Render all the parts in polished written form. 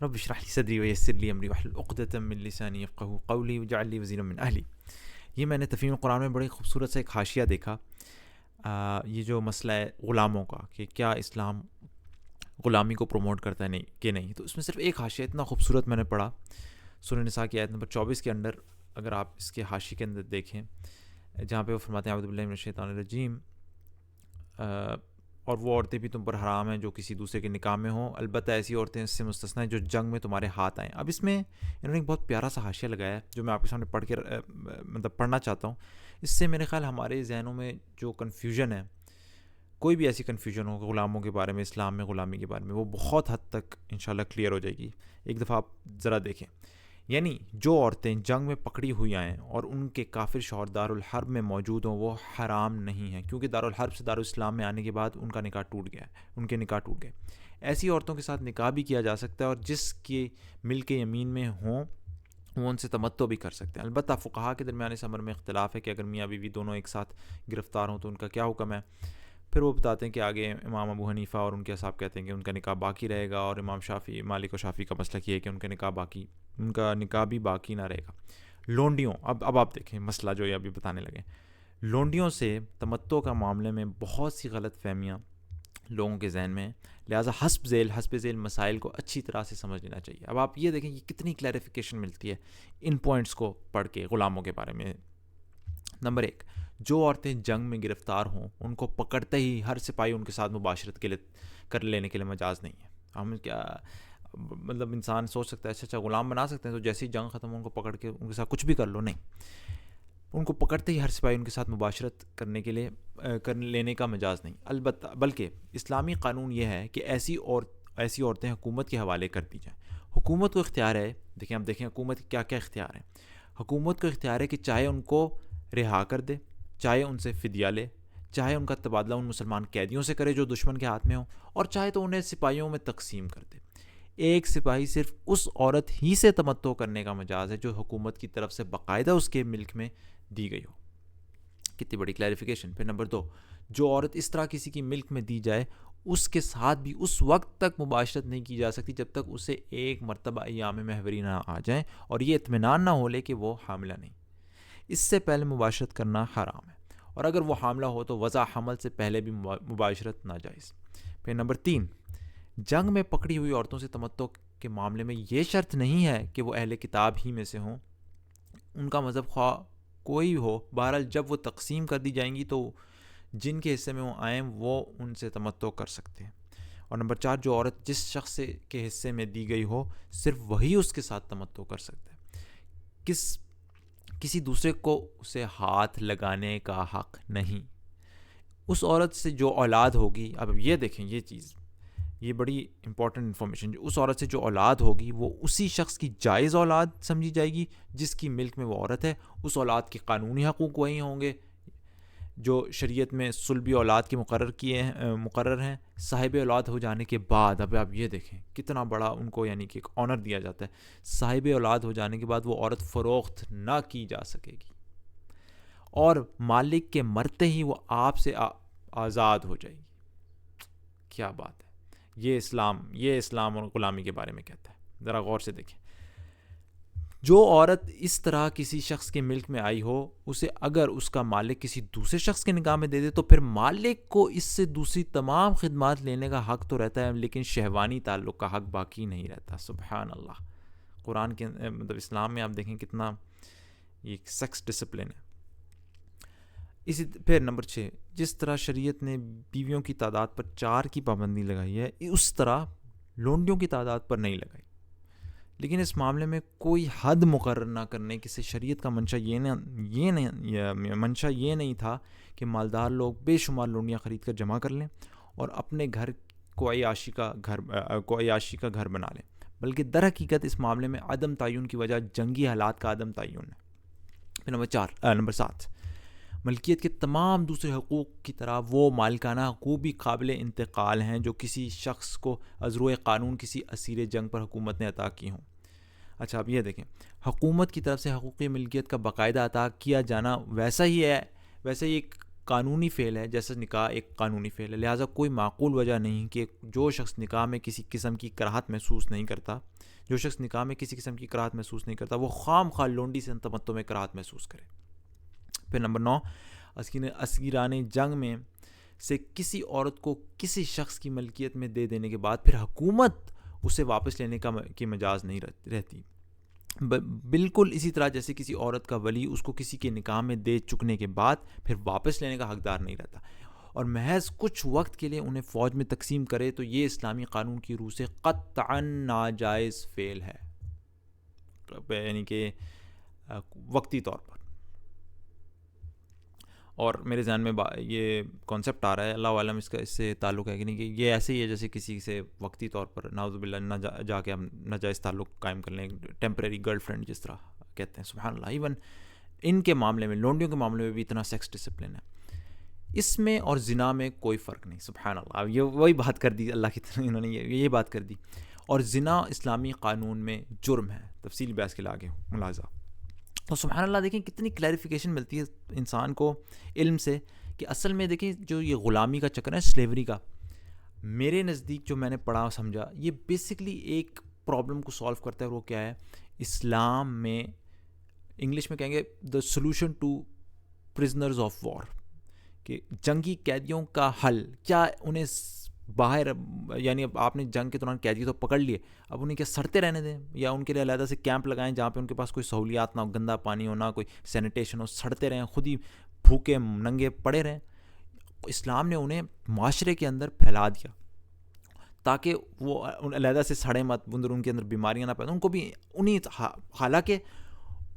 رب اشرح لي صدری ویسر لی امری واحلل عقدۃ من لسانی یفقهوا قولی واجعل لی وزیرا من اہلی. یہ میں نے تفہیم القرآن میں بڑی خوبصورت سا ایک حاشیہ دیکھا. یہ جو مسئلہ ہے غلاموں کا کہ کیا اسلام غلامی کو پروموٹ کرتا ہے نہیں کہ نہیں, تو اس میں صرف ایک حاشیہ اتنا خوبصورت میں نے پڑھا سورہ نساء کی آیت نمبر 24 کے اندر. اگر آپ اس کے حاشیے کے اندر دیکھیں جہاں پہ وہ فرماتے ہیں اعوذ باللہ من الشیطان الرجیم, اور وہ عورتیں بھی تم پر حرام ہیں جو کسی دوسرے کے نکاح میں ہوں, البتہ ایسی عورتیں اس سے مستثنی ہیں جو جنگ میں تمہارے ہاتھ آئیں. اب اس میں انہوں نے ایک بہت پیارا سا حاشیہ لگایا ہے جو میں آپ کے سامنے پڑھ کے مطلب پڑھنا چاہتا ہوں. اس سے میرے خیال ہمارے ذہنوں میں جو کنفیوژن ہے, کوئی بھی ایسی کنفیوژن ہو غلاموں کے بارے میں, اسلام میں غلامی کے بارے میں, وہ بہت حد تک انشاءاللہ کلیئر ہو جائے گی. ایک دفعہ آپ ذرا دیکھیں, یعنی جو عورتیں جنگ میں پکڑی ہوئی آئیں اور ان کے کافر شوہر دارالحرب میں موجود ہوں وہ حرام نہیں ہیں, کیونکہ دارالحرب سے دارالاسلام میں آنے کے بعد ان کا نکاح ٹوٹ گیا ہے, ان کے نکاح ٹوٹ گئے. ایسی عورتوں کے ساتھ نکاح بھی کیا جا سکتا ہے, اور جس کے ملک یمین میں ہوں وہ ان سے تمتع بھی کر سکتے ہیں. البتہ فقہا کے درمیان اس امر میں اختلاف ہے کہ اگر میاں بیوی دونوں ایک ساتھ گرفتار ہوں تو ان کا کیا حکم ہے. پھر وہ بتاتے ہیں کہ آگے امام ابو حنیفہ اور ان کے اصحاب کہتے ہیں کہ ان کا نکاح باقی رہے گا, اور امام شافعی, مالک و شافعی کا مسلک یہ ہے کہ ان کا نکاح بھی باقی نہ رہے گا. لونڈیوں, اب آپ دیکھیں مسئلہ جو یہ ابھی بتانے لگے, لونڈیوں سے تمتع کا معاملے میں بہت سی غلط فہمیاں لوگوں کے ذہن میں ہیں, لہٰذا حسب ذیل مسائل کو اچھی طرح سے سمجھ لینا چاہیے. اب آپ یہ دیکھیں کہ کتنی کلیریفیکیشن ملتی ہے ان پوائنٹس کو پڑھ کے غلاموں کے بارے میں. نمبر 1, جو عورتیں جنگ میں گرفتار ہوں ان کو پکڑتے ہی ہر سپاہی ان کے ساتھ مباشرت کے لیے کر لینے کے لیے مجاز نہیں ہے. ہم کیا مطلب انسان سوچ سکتا ہے اچھا غلام بنا سکتے ہیں تو جیسے ہی جنگ ختم ہو ان کو پکڑ کے ان کے ساتھ کچھ بھی کر لو, نہیں, ان کو پکڑتے ہی ہر سپاہی ان کے ساتھ مباشرت کرنے کے لیے کر لینے کا مجاز نہیں. البتہ بلکہ اسلامی قانون یہ ہے کہ ایسی عورتیں حکومت کے حوالے کر دی جائیں. حکومت کو اختیار ہے, دیکھیں حکومت کے کیا کیا اختیار ہیں. حکومت کو اختیار ہے کہ چاہے ان کو رہا کر دے, چاہے ان سے فدیہ لے, چاہے ان کا تبادلہ ان مسلمان قیدیوں سے کرے جو دشمن کے ہاتھ میں ہوں, اور چاہے تو انہیں سپاہیوں میں تقسیم کر دے. ایک سپاہی صرف اس عورت ہی سے تمتع کرنے کا مجاز ہے جو حکومت کی طرف سے باقاعدہ اس کے ملک میں دی گئی ہو. کتنی بڑی کلیریفیکیشن. پھر نمبر 2, جو عورت اس طرح کسی کی ملک میں دی جائے اس کے ساتھ بھی اس وقت تک مباشرت نہیں کی جا سکتی جب تک اسے ایک مرتبہ ایام مہوری نہ آ جائیں اور یہ اطمینان نہ ہو لے کہ وہ حاملہ نہیں. اس سے پہلے مباشرت کرنا حرام ہے, اور اگر وہ حاملہ ہو تو وضع حمل سے پہلے بھی مباشرت ناجائز. پھر نمبر 3, جنگ میں پکڑی ہوئی عورتوں سے تمتع کے معاملے میں یہ شرط نہیں ہے کہ وہ اہل کتاب ہی میں سے ہوں, ان کا مذہب خواہ کوئی ہو, بہرحال جب وہ تقسیم کر دی جائیں گی تو جن کے حصے میں وہ آئیں وہ ان سے تمتع کر سکتے ہیں. اور نمبر 4, جو عورت جس شخص کے حصے میں دی گئی ہو صرف وہی اس کے ساتھ تمتع کر سکتا ہے, کسی دوسرے کو اسے ہاتھ لگانے کا حق نہیں. اس عورت سے جو اولاد ہوگی, اب یہ دیکھیں یہ چیز, یہ بڑی امپورٹنٹ انفارمیشن, اس عورت سے جو اولاد ہوگی وہ اسی شخص کی جائز اولاد سمجھی جائے گی جس کی ملک میں وہ عورت ہے. اس اولاد کے قانونی حقوق وہی ہوں گے جو شریعت میں صلبی اولاد کے مقرر ہیں. صاحب اولاد ہو جانے کے بعد, اب آپ یہ دیکھیں کتنا بڑا ان کو یعنی کہ ایک آنر دیا جاتا ہے, صاحب اولاد ہو جانے کے بعد وہ عورت فروخت نہ کی جا سکے گی, اور مالک کے مرتے ہی وہ آپ سے آزاد ہو جائے گی. کیا بات ہے, یہ اسلام اور غلامی کے بارے میں کہتا ہے. ذرا غور سے دیکھیں, جو عورت اس طرح کسی شخص کے ملک میں آئی ہو اسے اگر اس کا مالک کسی دوسرے شخص کے نکاح میں دے دے تو پھر مالک کو اس سے دوسری تمام خدمات لینے کا حق تو رہتا ہے, لیکن شہوانی تعلق کا حق باقی نہیں رہتا. سبحان اللہ. قرآن کے مطلب اسلام میں آپ دیکھیں کتنا یہ سیکس ڈسپلن ہے. اسی پھر نمبر 6, جس طرح شریعت نے بیویوں کی تعداد پر 4 کی پابندی لگائی ہے اس طرح لونڈیوں کی تعداد پر نہیں لگائی, لیکن اس معاملے میں کوئی حد مقرر نہ کرنے کی سے شریعت کا منشا یہ نہیں تھا کہ مالدار لوگ بے شمار لونڈیاں خرید کر جمع کر لیں اور اپنے گھر کو عیاشی کا گھر بنا لیں, بلکہ در حقیقت اس معاملے میں عدم تعین کی وجہ جنگی حالات کا عدم تعین ہے. پھر نمبر 7, ملکیت کے تمام دوسرے حقوق کی طرح وہ مالکانہ حقوق بھی قابل انتقال ہیں جو کسی شخص کو از روئے قانون کسی اسیر جنگ پر حکومت نے عطا کی ہوں. اچھا اب یہ دیکھیں, حکومت کی طرف سے حقوقی ملکیت کا باقاعدہ عطا کیا جانا ویسا ہی ایک قانونی فعل ہے جیسے نکاح ایک قانونی فعل ہے. لہٰذا کوئی معقول وجہ نہیں کہ جو شخص نکاح میں کسی قسم کی کراہت محسوس نہیں کرتا جو شخص نکاح میں کسی قسم کی کراہت محسوس نہیں کرتا وہ خام خواہ لونڈی سے تمتع میں کراہت محسوس کرے. پھر نمبر 9، اسیران جنگ میں سے کسی عورت کو کسی شخص کی ملکیت میں دے دینے کے بعد پھر حکومت اسے واپس لینے کی مجاز نہیں رہتی، بالکل اسی طرح جیسے کسی عورت کا ولی اس کو کسی کے نکاح میں دے چکنے کے بعد پھر واپس لینے کا حقدار نہیں رہتا، اور محض کچھ وقت کے لیے انہیں فوج میں تقسیم کرے تو یہ اسلامی قانون کی روح سے قطعا ناجائز فعل ہے، یعنی کہ وقتی طور پر. اور میرے ذہن میں یہ کانسیپٹ آ رہا ہے، اللہ عالم اس کا اس سے تعلق ہے کہ نہیں، کہ یہ ایسے ہی ہے جیسے کسی سے وقتی طور پر نعوذ باللہ نہ جا کے ہم ناجائز تعلق قائم کر لیں، ٹیمپریری گرل فرینڈ جس طرح کہتے ہیں. سبحان اللہ. ایون ان کے معاملے میں، لونڈیوں کے معاملے میں بھی اتنا سیکس ڈسپلن ہے، اس میں اور زنا میں کوئی فرق نہیں. سبحان اللہ. یہ وہی بات کر دی اللہ کی طرف، انہوں نے یہ بات کر دی. اور زنا اسلامی قانون میں جرم ہے، تفصیلی بحث کے لیے آگے ملاحظہ. تو سبحان اللہ دیکھیں کتنی کلیریفیکیشن ملتی ہے انسان کو علم سے، کہ اصل میں دیکھیں جو یہ غلامی کا چکر ہے، سلیوری کا، میرے نزدیک جو میں نے پڑھا سمجھا، یہ بیسکلی ایک پرابلم کو سالو کرتا ہے. وہ کیا ہے؟ اسلام میں انگلش میں کہیں گے the solution to prisoners of war, کہ جنگی قیدیوں کا حل کیا، انہیں باہر، یعنی اب آپ نے جنگ کے دوران قیدی تو پکڑ لیے، اب انہیں کیا سڑتے رہنے دیں، یا ان کے لیے علیحدہ سے کیمپ لگائیں جہاں پہ ان کے پاس کوئی سہولیات نہ ہو، گندا پانی ہو، نہ کوئی سینیٹیشن ہو، سڑتے رہیں، خود ہی بھوکے ننگے پڑے رہیں. اسلام نے انہیں معاشرے کے اندر پھیلا دیا تاکہ وہ علیحدہ سے سڑیں مت، ان کے اندر بیماریاں نہ پیدا. ان کو بھی حالانکہ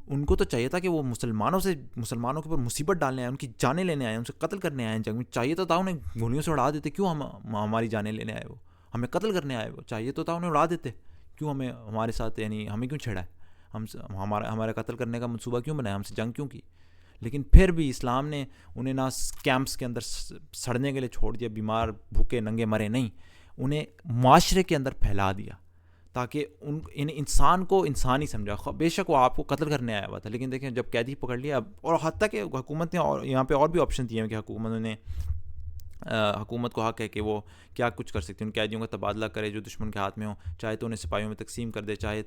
ان کو تو چاہیے تھا کہ وہ مسلمانوں کے اوپر مصیبت ڈالنے آئے، ان کی جانیں لینے آئے، ان سے قتل کرنے آئے جنگ میں، چاہیے تو تھا انہیں گولیوں سے اڑا دیتے. کیوں ہماری جانیں لینے آئے؟ وہ ہمیں قتل کرنے آئے، وہ چاہیے تو تھا انہیں اڑا دیتے. کیوں ہمارے ساتھ، یعنی ہمیں کیوں چھیڑا ہے، ہمارا قتل کرنے کا منصوبہ کیوں بنایا، ہم سے جنگ کیوں کی؟ لیکن پھر بھی اسلام نے انہیں نہ کیمپس کے اندر سڑنے کے لیے چھوڑ دیا، بیمار بھوکے ننگے مرے نہیں، انہیں معاشرے کے اندر پھیلا دیا تاکہ ان انسان کو انسان ہی سمجھا. بے شک وہ آپ کو قتل کرنے آیا ہوا تھا، لیکن دیکھیں جب قیدی پکڑ لیا، اور حتیٰ کہ حکومت نے اور یہاں پہ اور بھی آپشن دیے ہیں کہ حکومت کو حق ہے کہ وہ کیا کچھ کر سکتی ہے، ان قیدیوں کا تبادلہ کرے جو دشمن کے ہاتھ میں ہوں، چاہے تو انہیں سپاہیوں میں تقسیم کر دے، چاہے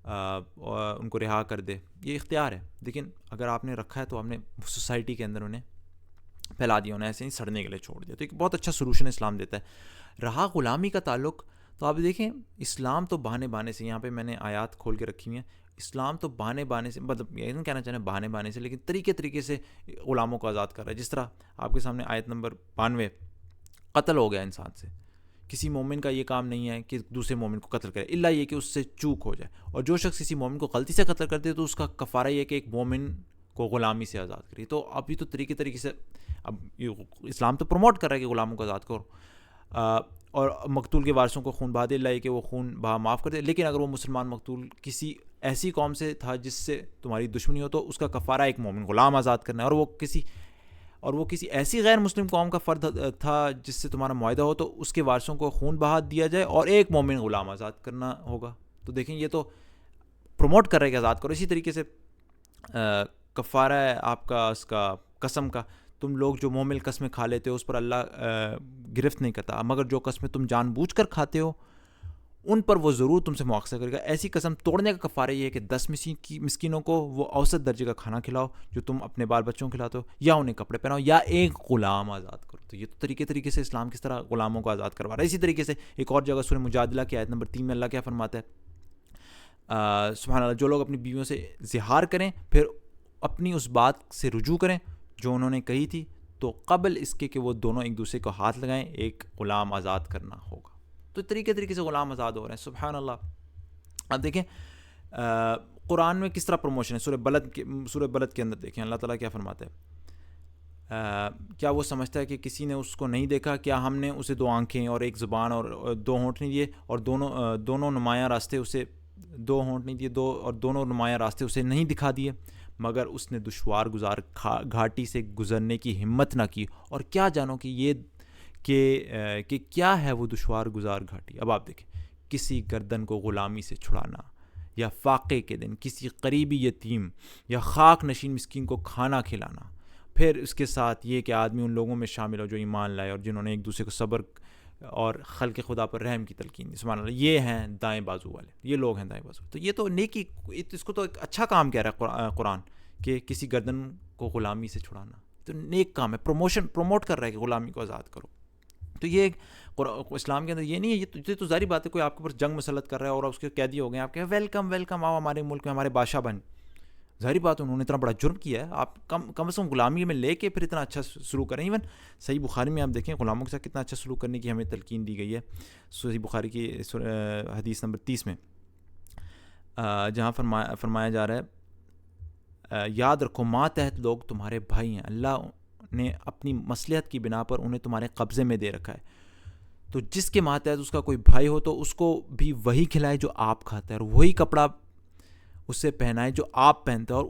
ان کو رہا کر دے، یہ اختیار ہے. لیکن اگر آپ نے رکھا ہے تو آپ نے سوسائٹی کے اندر انہیں پھیلا دیا، انہیں ایسے ہی سڑنے کے لیے چھوڑ دیا. تو ایک بہت اچھا سولوشن اسلام دیتا ہے. رہا غلامی کا تعلق، تو آپ دیکھیں اسلام تو بہانے سے، یہاں پہ میں نے آیات کھول کے رکھی ہوئی ہیں، اسلام تو بہانے سے، مطلب یہ نہیں کہنا چاہیں بہانے سے، لیکن طریقے سے غلاموں کو آزاد کر رہا ہے. جس طرح آپ کے سامنے آیت نمبر 92، قتل ہو گیا انسان سے، کسی مومن کا یہ کام نہیں ہے کہ دوسرے مومن کو قتل کرے، الا یہ کہ اس سے چوک ہو جائے. اور جو شخص کسی مومن کو غلطی سے قتل کر دے تو اس کا کفارہ یہ کہ ایک مومن کو غلامی سے آزاد کری. تو ابھی تو طریقے سے اب اسلام تو پروموٹ کر رہا ہے کہ غلاموں کو آزاد کرو، اور مقتول کے وارثوں کو خون بہا دے، اللہ کہ وہ خون بہا معاف کر دے. لیکن اگر وہ مسلمان مقتول کسی ایسی قوم سے تھا جس سے تمہاری دشمنی ہو تو اس کا کفارہ ایک مومن غلام آزاد کرنا ہے. اور وہ کسی ایسی غیر مسلم قوم کا فرد تھا جس سے تمہارا معاہدہ ہو تو اس کے وارثوں کو خون بہا دیا جائے اور ایک مومن غلام آزاد کرنا ہوگا. تو دیکھیں یہ تو پروموٹ کر رہا ہے کہ آزاد کرو. اسی طریقے سے کفارہ ہے آپ کا اس کا قسم کا، تم لوگ جو مومن قسمیں کھا لیتے ہو اس پر اللہ گرفت نہیں کرتا، مگر جو قسمیں تم جان بوجھ کر کھاتے ہو ان پر وہ ضرور تم سے مواخذہ کرے گا. ایسی قسم توڑنے کا کفارہ یہ ہے کہ 10 مسکینوں کو وہ اوسط درجے کا کھانا کھلاؤ جو تم اپنے بال بچوں کو کھلاتے ہو، یا انہیں کپڑے پہناؤ، یا ایک غلام آزاد کرو. تو یہ تو طریقے سے اسلام کس طرح غلاموں کو آزاد کروا رہا ہے. اسی طریقے سے ایک اور جگہ سورہ مجادلہ کی آیت نمبر 3 میں اللہ کیا فرماتا ہے؟ سبحان اللہ، جو لوگ اپنی بیویوں سے زہار کریں پھر اپنی اس بات سے رجوع کریں جو انہوں نے کہی تھی تو قبل اس کے کہ وہ دونوں ایک دوسرے کو ہاتھ لگائیں ایک غلام آزاد کرنا ہوگا. تو طریقے سے غلام آزاد ہو رہے ہیں. سبحان اللہ. اب دیکھیں قرآن میں کس طرح پروموشن ہے. سورہ بلد کے اندر دیکھیں اللہ تعالیٰ کیا فرماتا ہے. کیا وہ سمجھتا ہے کہ کسی نے اس کو نہیں دیکھا؟ کیا ہم نے اسے 2 آنکھیں اور 1 زبان اور 2 ہونٹ نہیں دیے اور دونوں نمایاں راستے اسے 2 ہونٹ نہیں دیے اور دونوں نمایاں راستے اسے نہیں دکھا دیے، مگر اس نے دشوار گزار گھاٹی سے گزرنے کی ہمت نہ کی. اور کیا جانو کہ کیا ہے وہ دشوار گزار گھاٹی. اب آپ دیکھیں، کسی گردن کو غلامی سے چھڑانا، یا فاقے کے دن کسی قریبی یتیم یا خاک نشین مسکین کو کھانا کھلانا، پھر اس کے ساتھ یہ کہ آدمی ان لوگوں میں شامل ہو جو ایمان لائے اور جنہوں نے ایک دوسرے کو صبر اور خلق خدا پر رحم کی تلقین دی. سبحان اللہ. یہ ہیں دائیں بازو والے, یہ لوگ ہیں دائیں بازو. تو یہ تو نیکی, اس کو تو ایک اچھا کام کہہ رہا ہے قرآن کہ کسی گردن کو غلامی سے چھڑانا, تو نیک کام ہے. پروموٹ کر رہا ہے کہ غلامی کو آزاد کرو. تو یہ اسلام کے اندر یہ نہیں ہے. یہ تو ظاہری بات ہے, کوئی آپ کے اوپر جنگ مسلط کر رہا ہے اور اس کے قیدی ہو گئے, آپ کہیں ویلکم آؤ ہمارے ملک میں, ہمارے بادشاہ بن. ظاہری بات ہے انہوں نے اتنا بڑا جرم کیا ہے, آپ کم از کم غلامی میں لے کے پھر اتنا اچھا سلوک کریں. ایون صحیح بخاری میں آپ دیکھیں غلاموں کے ساتھ کتنا اچھا سلوک کرنے کی ہمیں تلقین دی گئی ہے. صحیح بخاری کی حدیث نمبر 30 میں جہاں فرمایا جا رہا ہے, یاد رکھو ماتحت لوگ تمہارے بھائی ہیں, اللہ نے اپنی مصلحت کی بنا پر انہیں تمہارے قبضے میں دے رکھا ہے. تو جس کے ماتحت اس کا کوئی بھائی ہو تو اس کو بھی وہی کھلائے جو آپ کھاتے ہیں, اور وہی کپڑا اس سے پہنائے جو آپ پہنتے ہیں, اور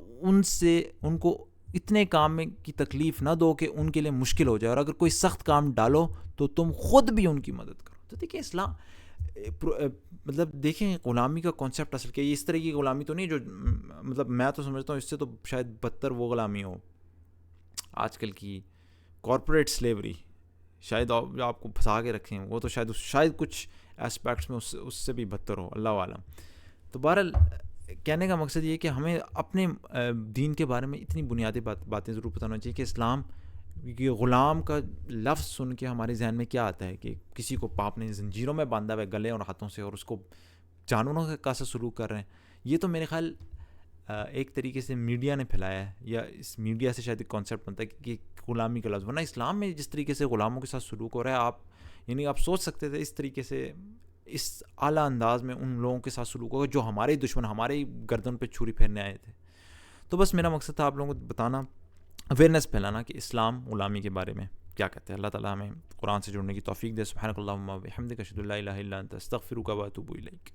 ان کو اتنے کام میں کی تکلیف نہ دو کہ ان کے لیے مشکل ہو جائے, اور اگر کوئی سخت کام ڈالو تو تم خود بھی ان کی مدد کرو. تو دیکھیں اسلام مطلب دیکھیں غلامی کا کانسیپٹ اصل کہ یہ اس طرح کی غلامی تو نہیں جو مطلب میں تو سمجھتا ہوں اس سے تو شاید بدتر وہ غلامی ہو آج کل کی کارپوریٹ سلیوری, شاید آپ کو پھنسا کے رکھیں, وہ تو شاید کچھ اسپیکٹس میں اس سے بھی بدتر ہو, اللہ عالم. تو بہرحال کہنے کا مقصد یہ ہے کہ ہمیں اپنے دین کے بارے میں اتنی بنیادی باتیں ضرور پتہ ہونا چاہیے کہ اسلام یہ غلام کا لفظ سن کے ہمارے ذہن میں کیا آتا ہے کہ کسی کو پاپ نے زنجیروں میں باندھا ہوا ہے گلے اور ہاتھوں سے, اور اس کو جانوروں کے کیسا سلوک کر رہے ہیں. یہ تو میرے خیال ایک طریقے سے میڈیا نے پھیلایا ہے, یا اس میڈیا سے شاید ایک کانسیپٹ بنتا ہے کہ غلامی کا لفظ, ورنہ اسلام میں جس طریقے سے غلاموں کے ساتھ سلوک ہو رہا ہے, آپ سوچ سکتے تھے اس طریقے سے اس اعلیٰ انداز میں ان لوگوں کے ساتھ سلوک ہوگا جو ہمارے دشمن, ہمارے ہی گردن پہ چھری پھیرنے آئے تھے. تو بس میرا مقصد تھا آپ لوگوں کو بتانا, اویئرنیس پھیلانا کہ اسلام غلامی کے بارے میں کیا کہتے ہیں. اللہ تعالیٰ ہمیں قرآن سے جڑنے کی توفیق دے. سبحانک اللہم و بحمدک اشہد ان لا الہ الا انت استغفرک و اتوب الیک.